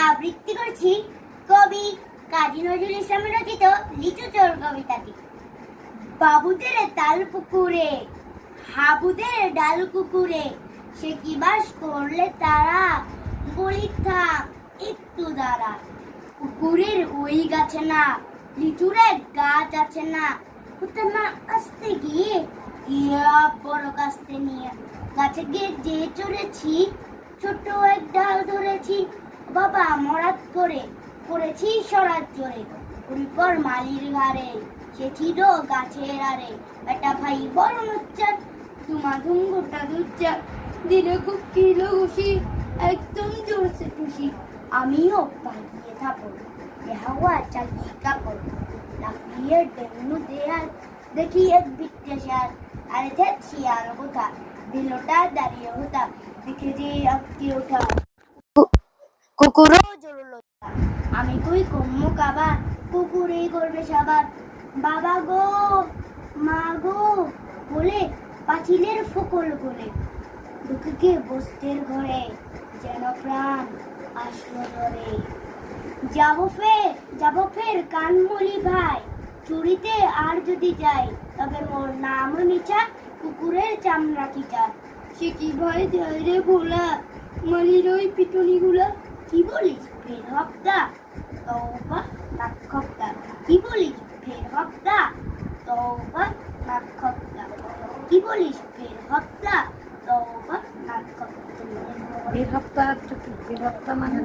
আবৃত্তি করছি কবি কাজী নজরুল ইসলামের রচিত লিচু চোর কবিতাটি। বাবুদের তাল পুকুরে, হাবুদের ডাল কুকুরে, সে কি বাস করলে তারা, বলি থাক একটু দাঁড়া। পুকুরের ওই গাছে না, লিচুর এক গাছ আছে না, ওটা না আসতে গিয়ে ইয়া বড় কাস্তে নিয়ে গাছে গিয়ে যে চড়েছি, ছোট এক ডাল ধরেছি, বাবা মরাত করে করেছি সরাত জোরে, পর মালির ঘাড়ে সে ছিল গাছের আরে, বেটা ভাই বড় নুচ্চার, ধুমাধুম গোটা দুচ্চার, দিলে খুব কিলো খুশি, একদম জোরসে খুশি, আমিও পালিয়ে থাকবো, হাওয়া চালিয়ে কাপড়, লাফিয়ে ডেঙ্গু দেয়াল, দেখি এক বিত্তেশাল, আরে ধ্যাত শিয়াল কোথা, দিলটা দাঁড়িয়ে হতা, দেখে যে আটকে ওঠা, কুকুরও জরুলো, আমি কই কম্ম কাবা, কুকুরেই করবে সাবার, বাবা গো মা গো বলে পাঁচিলের ফকল গলে, ঢুকে বস্তির ঘরে, যেন প্রাণ আসলো ধরে। যাব ফের কানমলি ভাই, চুরিতে আর যদি যাই, তবে মোর নাম মিছা, কুকুরের চামড়া খিচা। সে কি ভয় যায় রে ভোলা, মালির ওই পিটুনি গুলা, কি বলিস ফের হপ্তা, তওবা নাক খপ্তা, কি বলিস ফের হপ্তা, তওবা নাক খপ্তা, কি বলিস ফের হপ্তা, তওবা নাক খপ্তা। ফের হপ্তা মানে